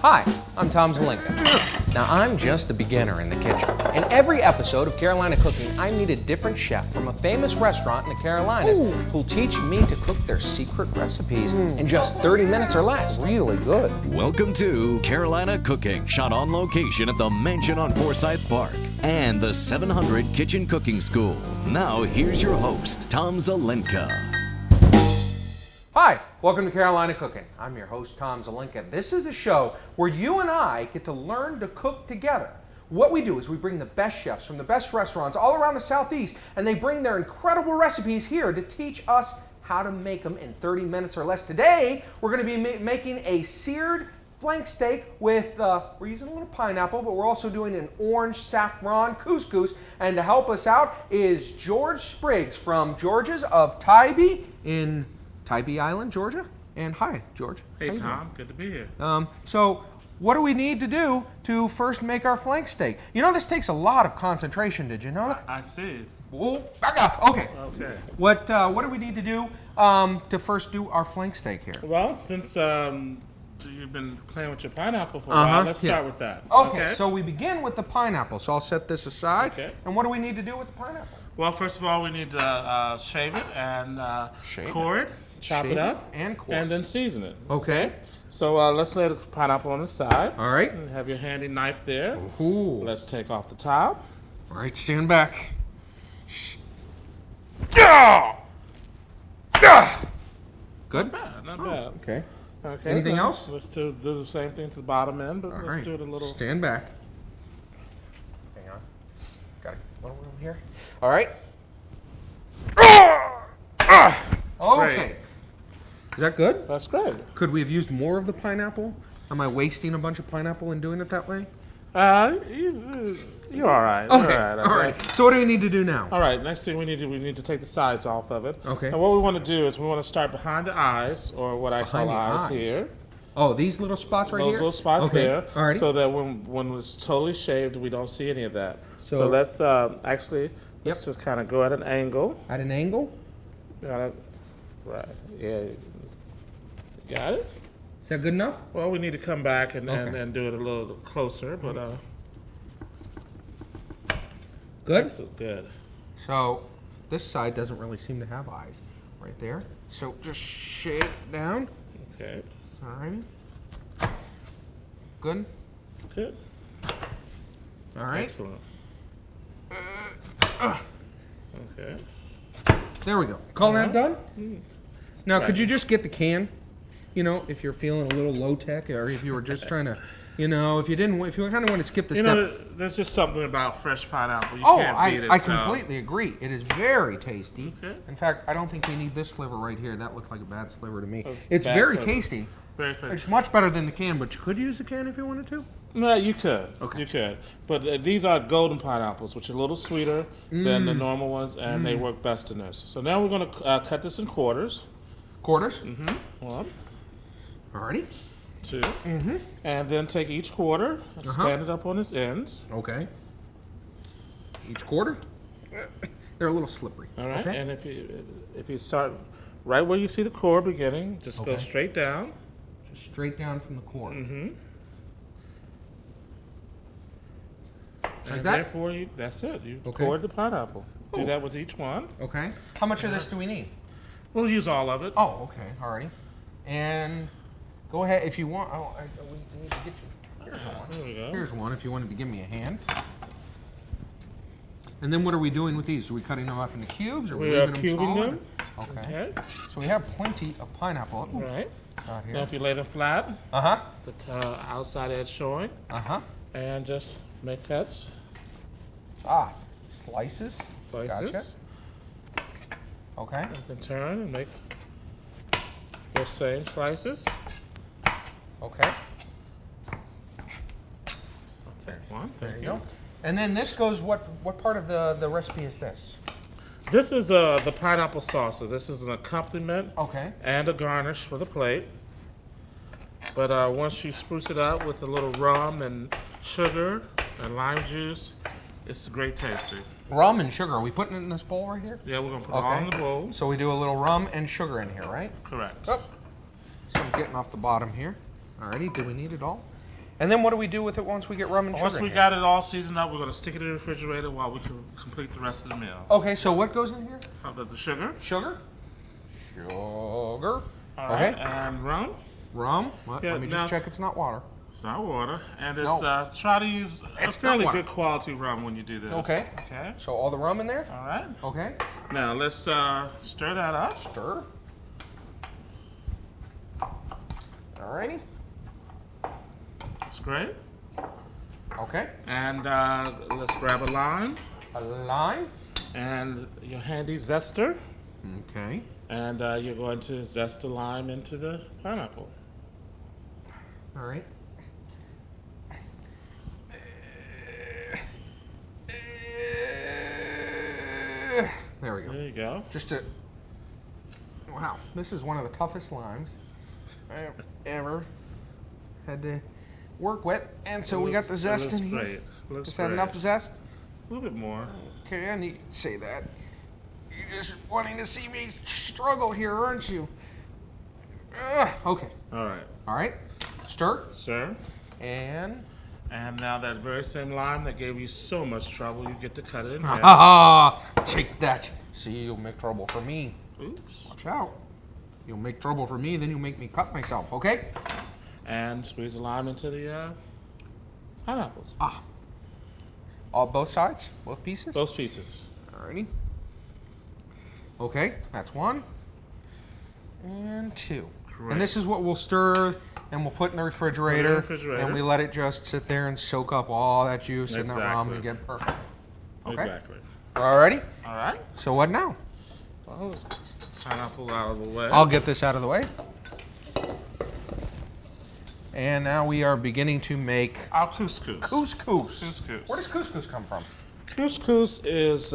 Hi, I'm Tom Zelenka. Now, I'm just a beginner in the kitchen. In every episode of Carolina Cooking, I meet a different chef from a famous restaurant in the Carolinas who'll teach me to cook their secret recipes in just 30 minutes or less. Really good. Welcome to Carolina Cooking, shot on location at the Mansion on Forsyth Park and the 700 Kitchen Cooking School. Now, here's your host, Tom Zelenka. Hi, welcome to Carolina Cooking. I'm your host, Tom Zelenka. This is a show where you and I get to learn to cook together. What we do is we bring the best chefs from the best restaurants all around the Southeast, and they bring their incredible recipes here to teach us how to make them in 30 minutes or less. Today, we're going to be making a seared flank steak with, we're using a little pineapple, but we're also doing an orange saffron couscous. And to help us out is George Spriggs from George's of Tybee in Tybee Island, Georgia. And hi, George. Hey, Tom. Good to be here. So what do we need to do to first make our flank steak? You know, this takes a lot of concentration. Did you know that? I see. Whoa, back off. Okay. Okay. What do we need to do to first do our flank steak here? Well, since you've been playing with your pineapple for a while, let's start with that. Okay, so we begin with the pineapple. So I'll set this aside. Okay. And what do we need to do with the pineapple? Well, first of all, we need to shave it and core it, chop it up, and core and then season it. Okay. So let's lay the pineapple on the side. All right. And have your handy knife there. Ooh. Let's take off the top. All right, stand back. Yeah! Yeah! Good? Not bad. Okay. Okay. Anything then else? Let's do the same thing to the bottom end, but All let's right. do it a little. Stand back. Hang on. Got a little room here. All right. Okay. Great. Is that good? That's great. Could we have used more of the pineapple? Am I wasting a bunch of pineapple and doing it that way? You're all right. Okay. You're All right. So what do we need to do now? All right. Next thing we need to take the sides off of it. Okay. And what we want to do is we want to start behind the eyes, or what I call Behind the eyes eyes. here. Oh, these little spots right Those here? little spots Okay. there. All right. So that when it's totally shaved, we don't see any of that. So- So let's let's just kind of go at an angle. At an angle? Got it. Right. Yeah. Got it. Is that good enough? Well, we need to come back and Okay. do it a little closer, but Good? that's good. So this side doesn't really seem to have eyes right there. So just shave it down. Okay. All right. Good? Good. All right. Excellent. Okay. There we go. Call that done? Now, Right. could you just get the can? You know, if you're feeling a little low tech, or if you were just trying to, if you kind of want to skip the You step. know, there's just something about fresh pineapple. You Oh, can't beat it. I so- completely agree. It is very tasty. Okay. In fact, I don't think we need this sliver right here. That looked like a bad sliver to me. That's It's bad very sliver. tasty. Very fresh. It's much better than the can, but you could use the can if you wanted to. No, you could. Okay. You could. But these are golden pineapples, which are a little sweeter than the normal ones, and they work best in this. So now we're going to cut this in quarters. Quarters. One, Alrighty. two, and then take each quarter and stand it up on its ends. Okay. Each quarter. They're a little slippery. All right. Okay. And if you start right where you see the core beginning, just go Okay. straight down. Just straight down from the core. Like And that? therefore, that's it. You Okay. core the pineapple. Do Oh. that with each one. Okay. How much of this do we need? We'll use all of it. Oh, okay. Alrighty. And go ahead if you want. Oh, we need to get you. Here's one. There we go. Here's one if you wanted to give me a hand. And then what are we doing with these? Are we cutting them up into cubes or We leaving are cubing solid? them. Okay. Okay. So we have plenty of pineapple. Ooh, Right. out Now, here. if you lay them flat, Uh-huh. the outside edge showing, Uh-huh. and just make cuts, Ah, slices. slices, Gotcha. Okay. and then turn and make those same slices. Okay. I'll take one. There Thank you go. And then this goes, what part of the recipe is this? This is the pineapple salsa. This is an accompaniment Okay. and a garnish for the plate. But once you spruce it up with a little rum and sugar and lime juice, it's great tasting. Rum and sugar. Are we putting it in this bowl right here? Yeah, we're gonna put it all in the bowl. So we do a little rum and sugar in here, right? Correct. Oh. So I'm getting off the bottom here. Alrighty, do we need it all? And then what do we do with it once we get rum and sugar? Once we in got it all seasoned up, we're going to stick it in the refrigerator while we can complete the rest of the meal. Okay, so what goes in here? How about the sugar? Sugar. Sugar. All Okay. right, and rum. Rum. What? Yeah, Let me just now- check it's not water. It's not water, and it's No. try to use a It's fairly not water. good quality rum when you do this. Okay. Okay. So all the rum in there? All right. Okay. Now let's stir that up. Stir. Alrighty. That's great. Okay. And let's grab a lime A lime. and your handy zester, Okay. and you're going to zest the lime into the pineapple. All right. There we go. There you go. Just to. Wow, this is one of the toughest limes I've ever had to work with, and so we got the zest in here. Great. Looks Just had great. enough zest. A little bit more. Okay, and you can say that. You're just wanting to see me struggle here, aren't you? Okay. All right. All right. Stir. Sir. And. And now that very same lime that gave you so much trouble, you get to cut it in half. Ah, take that. See, you'll make trouble for me. Oops. Watch out. You'll make trouble for me, then you'll make me cut myself, okay? And squeeze the lime into the pineapples. Ah. All both sides? Both pieces? Both pieces. Alrighty. Okay, that's one. And two. Great. And this is what we'll stir and we'll put in the refrigerator. refrigerator. And we let it just sit there and soak up all that juice and that rum and get perfect. Okay. Exactly. Alrighty. All right. So what now? Well, pineapple out of the way. I'll get this out of the way. And now we are beginning to make Our couscous. couscous. Couscous. Where does couscous come from? Couscous is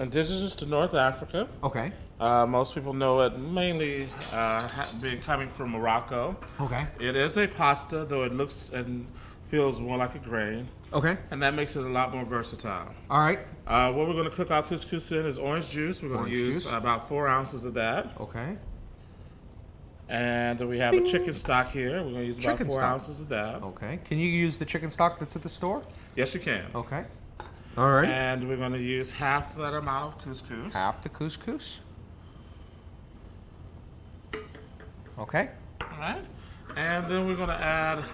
indigenous to North Africa. Okay. Most people know it mainly coming from Morocco. Okay. It is a pasta, though it looks and feels more like a grain, Okay. and that makes it a lot more versatile. All right. What we're going to cook our couscous in is orange juice. We're going Orange to use juice. about 4 ounces of that. Okay. And we have a chicken stock here. We're going to use about Chicken 4 stock. ounces of that. Okay. Can you use the chicken stock that's at the store? Yes, you can. Okay. All right. And we're going to use half that amount of couscous. Half the couscous. Okay. All right. And then we're going to add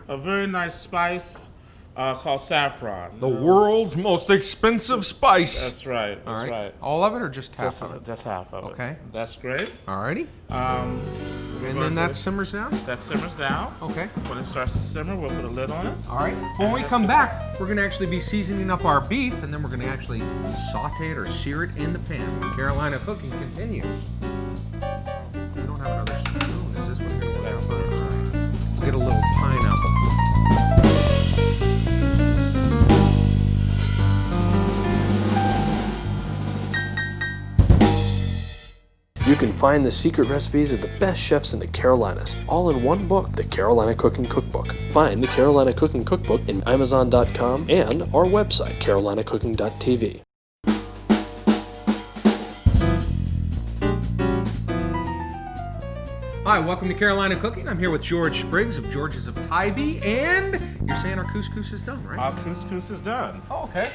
a very nice spice called saffron. The world's most expensive spice. That's right. All That's right. right. All of it or just half of it? Just half of it. Okay. That's great. All righty. Um, And then that simmers down? that simmers down. Okay. When it starts to simmer, we'll put a lid on it. All right. When we come back, we're going to actually be seasoning up our beef, and then we're going to actually saute it or sear it in the pan. Carolina cooking continues. We don't have another spoon. Is this what you're going to That's work right. out? We'll get a little pineapple. You can find the secret recipes of the best chefs in the Carolinas, all in one book, the Carolina Cooking Cookbook. Find the Carolina Cooking Cookbook in Amazon.com and our website, carolinacooking.tv. Hi, welcome to Carolina Cooking. I'm here with George Spriggs of George's of Tybee, and you're saying our couscous is done, right? Our couscous is done. Oh, okay.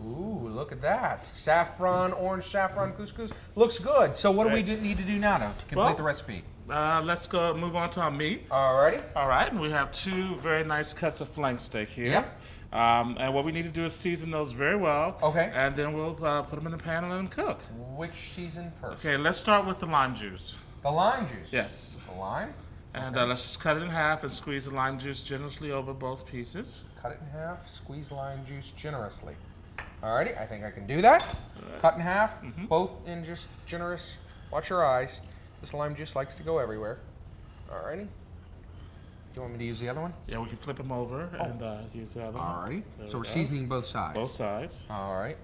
Ooh, look at that. Saffron, orange saffron couscous. Looks good. So what do we need to do now to complete Well- the recipe? Let's go move on to our meat. Alrighty. All right, and we have 2 very nice cuts of flank steak here. Yep. And what we need to do is season those very well. Okay. And then we'll put them in the pan and let them cook. Which season first? Okay, let's start with the lime juice. The lime juice. Yes. The lime. And let's just cut it in half and squeeze the lime juice generously over both pieces. Cut it in half. Squeeze lime juice generously. Alrighty, I think I can do that. Cut in half, both in just generous. Watch your eyes. This lime juice likes to go everywhere. Alrighty. Do you want me to use the other one? Yeah, we can flip them over and use the other one. Alrighty. There So we we're go. seasoning both sides. Both sides. Alright.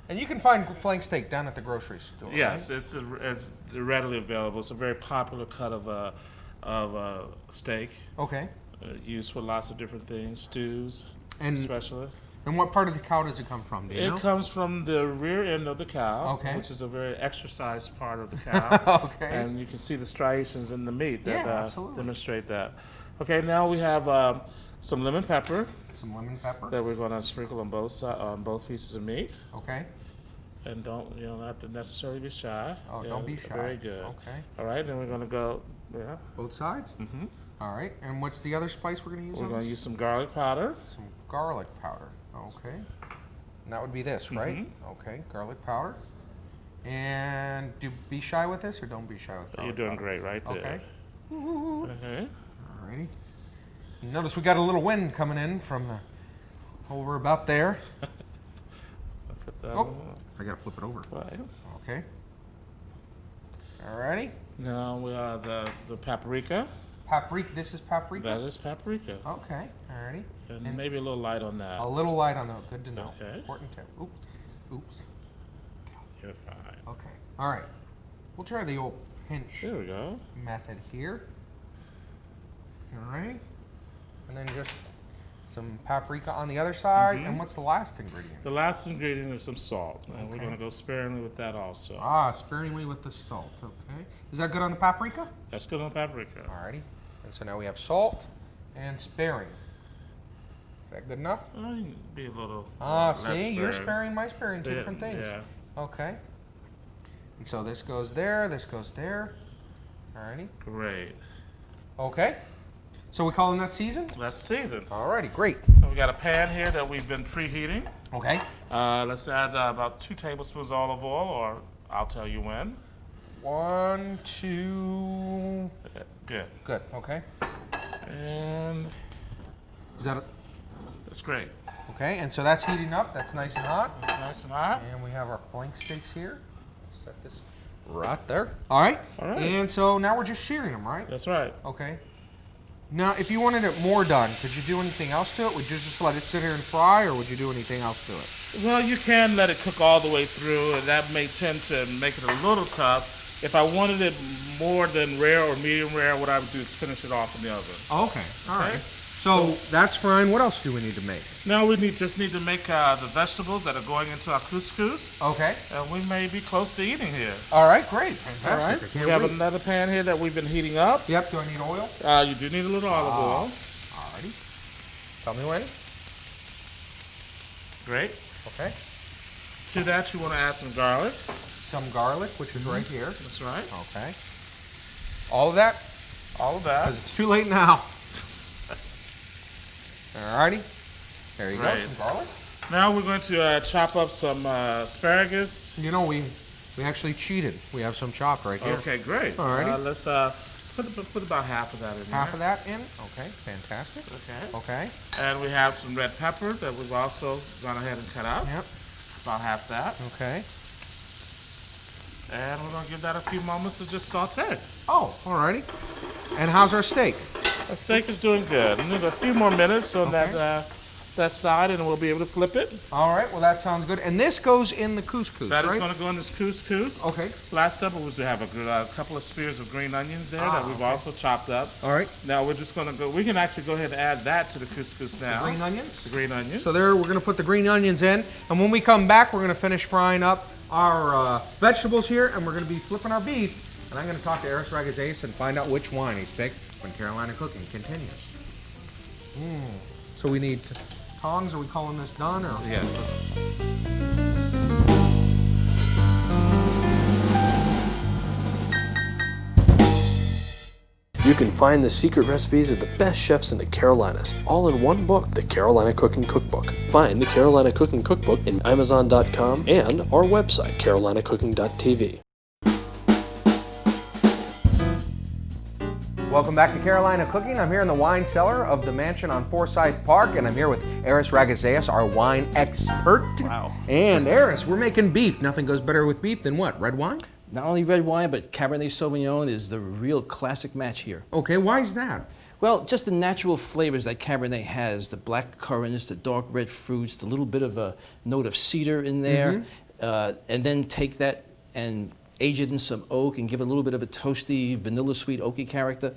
And you can find flank steak down at the grocery store. Yes, right? it's readily available. It's a very popular cut of steak, Okay. used for lots of different things, stews, And especially. and what part of the cow does it come from? Do you know? It comes from the rear end of the cow, Okay. which is a very exercised part of the cow. Okay. And you can see the striations in the meat that Yeah, absolutely. demonstrate that. Okay, now we have some lemon pepper Some lemon pepper. that we're going to sprinkle on both pieces of meat. Okay. And don't have to necessarily be shy. Oh, don't be shy. Very good. Okay. All right, then we're going to go. Yeah. Both sides. Mm-hmm. All right. And what's the other spice we're going to use? We're on going to this? use some garlic powder. Some garlic powder. Okay. And that would be this, right? Mm-hmm. Okay. Garlic powder. And be shy with this, or don't be shy with garlic You're doing powder? great right there. Okay. Okay. Alrighty. Notice we got a little wind coming in from the over about there. I'll put that Oh, on. I gotta flip it over. Right. Okay. Alrighty. Now we have the paprika. Paprika. This is paprika. That is paprika. Okay. Alrighty. And maybe a little light on that. A little light on that. Good to know. Okay. Important tip. Oops. Oops. You're fine. Okay. All right. We'll try the old pinch There we go. method here. All right. And then just some paprika on the other side. Mm-hmm. And what's the last ingredient? The last ingredient is some salt, and we're Okay. going to go sparingly with that also. Sparingly with the salt. Okay. Is that good on the paprika? That's good on paprika. Alrighty. And so now we have salt and sparing. Is that good enough? You can be a little. Ah, less see, your sparing, my sparing, two Yeah, different things. Yeah. Okay. And so this goes there, this goes there. Alrighty. Great. Okay. So we calling that seasoned? That's seasoned. Alrighty, great. We got a pan here that we've been preheating. Okay. Let's add about 2 tablespoons olive oil, or I'll tell you when. 1, 2. Good. Good. Okay. And Is that that's great. okay? And so that's heating up. That's nice and hot. That's nice and hot. And we have our flank steaks here. Set this right there. All right. All right. And so now we're just searing them, right? That's right. Okay. Now, if you wanted it more done, could you do anything else to it? Would you just let it sit here and fry, or would you do anything else to it? Well, you can let it cook all the way through, and that may tend to make it a little tough. If I wanted it more than rare or medium rare, what I would do is finish it off in the oven. Okay. All right. So that's fine. What else do we need to make? Now we just need to make the vegetables that are going into our couscous, Okay. and we may be close to eating here. All right. Great. All right. Fantastic. I We can't have wait. another pan here that we've been heating up. Yep. Do I need oil? You do need a little olive oil. Alrighty. Tell me when. Great. Okay. To that, you want to add some garlic. Some garlic, which is right here. That's right. Okay. All of that? All of that. Because it's too late now. Alrighty. There you Right. go. Some garlic. Now we're going to chop up some asparagus. You know, we actually cheated. We have some chopped right here. Okay, great. Alrighty. Let's put about half of that in Half there. of that in. Okay. Fantastic. Okay. Okay. And we have some red pepper that we've also gone ahead and cut up. Yep. About half that. Okay. And we're going to give that a few moments to just saute. Oh, alrighty. And how's our steak? The steak is doing good. We need a few more minutes on Okay. that side, and we'll be able to flip it. All right. Well, that sounds good. And this goes in the couscous, That is right? going to go in this couscous. Okay. Last up was to have a couple of spears of green onions there that we've okay. also chopped up. All right. Now we're just going to go. We can actually go ahead and add that to the couscous now. Green onions. The green onions. So there, we're going to put the green onions in, and when we come back, we're going to finish frying up our vegetables here, and we're going to be flipping our beef. And I'm going to talk to Eris Ragazeas and find out which wine he's picked when Carolina Cooking continues. So we need tongs. Are we calling this done? Or? Yes. You can find the secret recipes of the best chefs in the Carolinas, all in one book, the Carolina Cooking Cookbook. Find the Carolina Cooking Cookbook in Amazon.com and our website, carolinacooking.tv. Welcome back to Carolina Cooking. I'm here in the wine cellar of the mansion on Forsyth Park, and I'm here with Eris Ragazeas, our wine expert. Wow. And Eris, we're making beef. Nothing goes better with beef than what? Red wine? Not only red wine, but Cabernet Sauvignon is the real classic match here. Okay, why is that? Well, just the natural flavors that Cabernet has, the black currants, the dark red fruits, the little bit of a note of cedar in there, and then take that and age it in some oak and give it a little bit of a toasty, vanilla sweet, oaky character.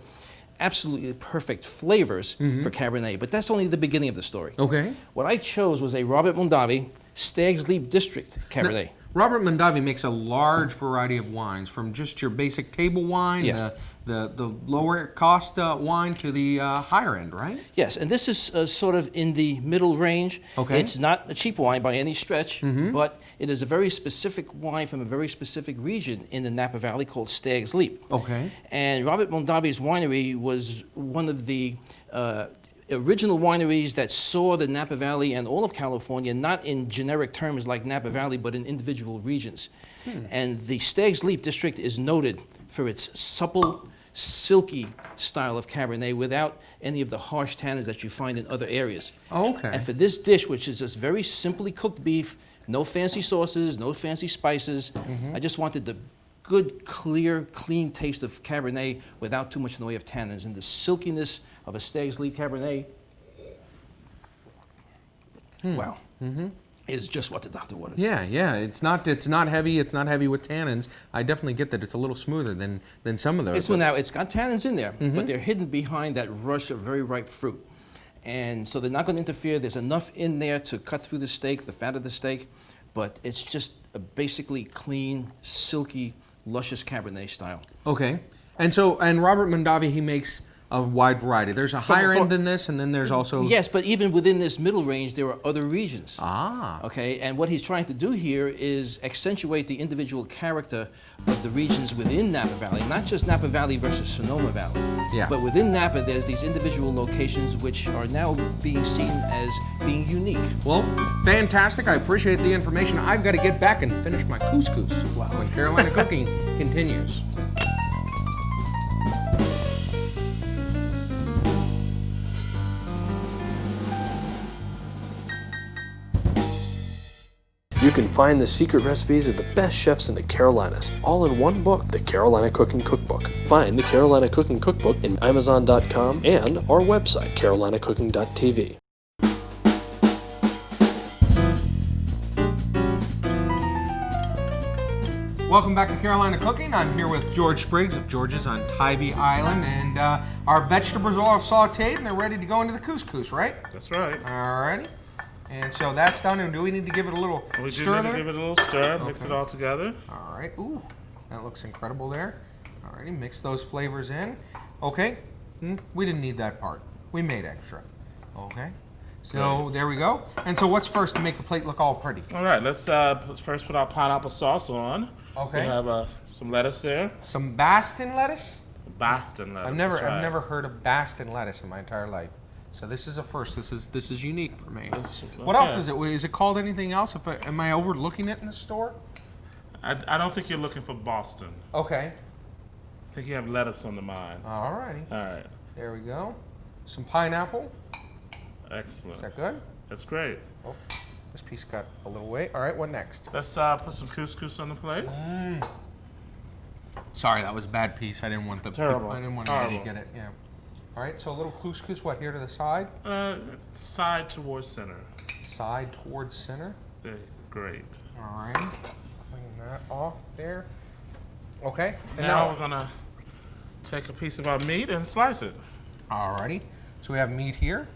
Absolutely perfect flavors for Cabernet, but that's only the beginning of the story. Okay. What I chose was a Robert Mondavi Stag's Leap District Cabernet. Robert Mondavi makes a large variety of wines, from just your basic table wine, Yeah. the lower cost wine to the higher end, right? Yes, and this is sort of in the middle range. Okay. It's not a cheap wine by any stretch, but it is a very specific wine from a very specific region in the Napa Valley called Stag's Leap. Okay. And Robert Mondavi's winery was one of the original wineries that saw the Napa Valley and all of California not in generic terms like Napa Valley, but in individual regions. And the Stag's Leap district is noted for its supple, silky style of Cabernet without any of the harsh tannins that you find in other areas. Oh, okay. And for this dish, which is just very simply cooked beef, no fancy sauces, no fancy spices, I just wanted the good, clear, clean taste of Cabernet without too much in the way of tannins. And the silkiness of a Stag's Leap Cabernet, wow, is just what the doctor wanted. Yeah. It's not heavy. It's not heavy with tannins. I definitely get that. It's a little smoother than some of those. Now, it's got tannins in there, but they're hidden behind that rush of very ripe fruit. And so they're not going to interfere. There's enough in there to cut through the steak, the fat of the steak, but it's just a basically clean, silky, luscious Cabernet style. Okay. And Robert Mondavi, he makes a wide variety. There's a higher end than this, and then there's also... Yes, but even within this middle range, there are other regions. Ah. Okay, and what he's trying to do here is accentuate the individual character of the regions within Napa Valley, not just Napa Valley versus Sonoma Valley. Yeah. But within Napa, there's these individual locations which are now being seen as being unique. Well, fantastic. I appreciate the information. I've got to get back and finish my couscous when Carolina Cooking continues. You can find the secret recipes of the best chefs in the Carolinas, all in one book, the Carolina Cooking Cookbook. Find the Carolina Cooking Cookbook in Amazon.com and our website, carolinacooking.tv. Welcome back to Carolina Cooking. I'm here with George Spriggs of George's on Tybee Island, and our vegetables are all sauteed and they're ready to go into the couscous, right? That's right. Alrighty. And so that's done, and do we need to give it a little We stir do need there? to give it a little stir, mix it all together. All right. Ooh, that looks incredible there. Alrighty, mix those flavors in. Okay. We didn't need that part. We made extra. Okay. So there we go. And so what's first to make the plate look all pretty? All right, let's first put our pineapple sauce on. Okay. We have some lettuce there. Some Bastin lettuce? Boston lettuce. I've that's right. never heard of Bastin lettuce in my entire life. So this is a first. This is unique for me. What else is it? Is it called anything else? Am I overlooking it in the store? I don't think you're looking for Boston. Okay. I think you have lettuce on the mind. All righty. All right. There we go. Some pineapple. Excellent. Is that good? That's great. Oh, this piece got a little weight. All right, what next? Let's put some couscous on the plate. Sorry, that was a bad piece. I didn't want the Terrible. I didn't want to get it. Yeah. All right, so a little couscous. What, here to the side? Side towards center. Side towards center. Great. All right. Clean that off there. Okay. And Now we're gonna take a piece of our meat and slice it. All righty. So we have meat here.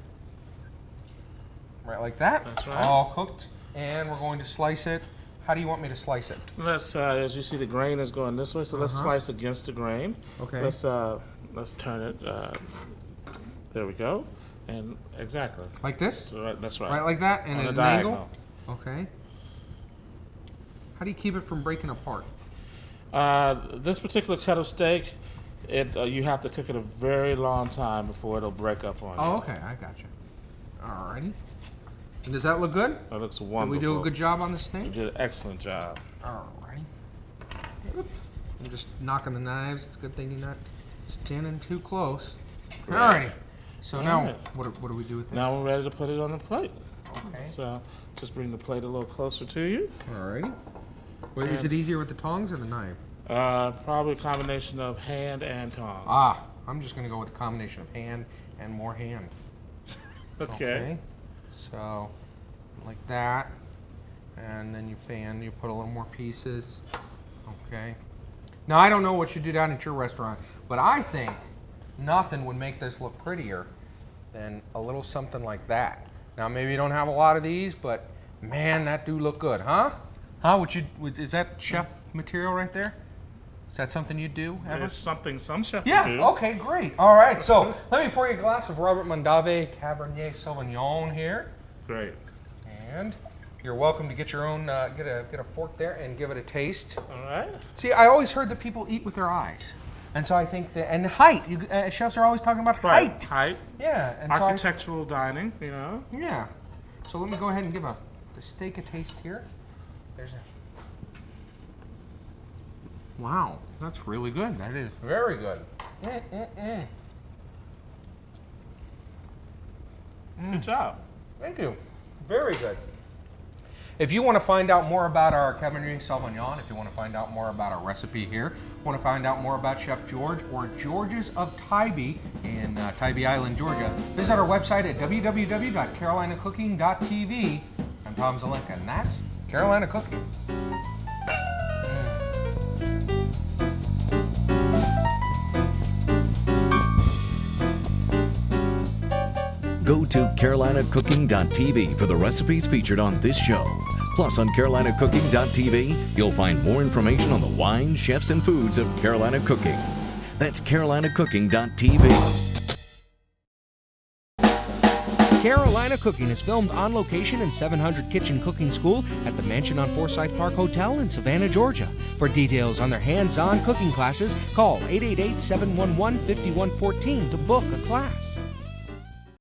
Right like that. That's right. All cooked. And we're going to slice it. How do you want me to slice it? Let's, as you see, the grain is going this way, so let's slice against the grain. Okay. Let's turn it. There we go. And exactly. Like this? So that's right. Right like that? And On at a an angle? diagonal. Okay. How do you keep it from breaking apart? This particular cut of steak, you have to cook it a very long time before it'll break up on you. Oh, okay. I got you. All righty. And does that look good? That looks Did wonderful. we do a good job on this You thing? did an excellent job. All righty. I'm just knocking the knives. It's a good thing you're not standing too close. All righty. So now, right. what do we do with this? Now we're ready to put it on the plate. Okay. So just bring the plate a little closer to you. All righty. Wait, is it easier with the tongs or the knife? Probably a combination of hand and tongs. Ah, I'm just going to go with a combination of hand and more hand. Okay. So, like that. And then you put a little more pieces. Okay. Now, I don't know what you do down at your restaurant, but I think nothing would make this look prettier than a little something like that. Now, maybe you don't have a lot of these, but man, that do look good, huh? Huh? Is that chef material right there? Is that something you'd do ever? It's something some chefs Yeah, do. okay, great. All right, so let me pour you a glass of Robert Mondavi Cabernet Sauvignon here. Great. And you're welcome to get your own, get a fork there and give it a taste. All right. See, I always heard that people eat with their eyes. And so I think that, and height, chefs are always talking about height. Height. Yeah. And so Architectural dining, you know. yeah. So let me go ahead and give the steak a taste here. There's a... Wow, that's really good. That is very good. Good job. Thank you. Very good. If you want to find out more about our Cabernet Sauvignon, if you want to find out more about our recipe here, want to find out more about Chef George or George's of Tybee in Tybee Island, Georgia, visit our website at www.carolinacooking.tv. I'm Tom Zelenka, and that's Carolina Cooking. Go to carolinacooking.tv for the recipes featured on this show. Plus, on carolinacooking.tv, you'll find more information on the wines, chefs, and foods of Carolina Cooking. That's carolinacooking.tv. Carolina Cooking is filmed on location in 700 Kitchen Cooking School at the Mansion on Forsyth Park Hotel in Savannah, Georgia. For details on their hands-on cooking classes, call 888-711-5114 to book a class.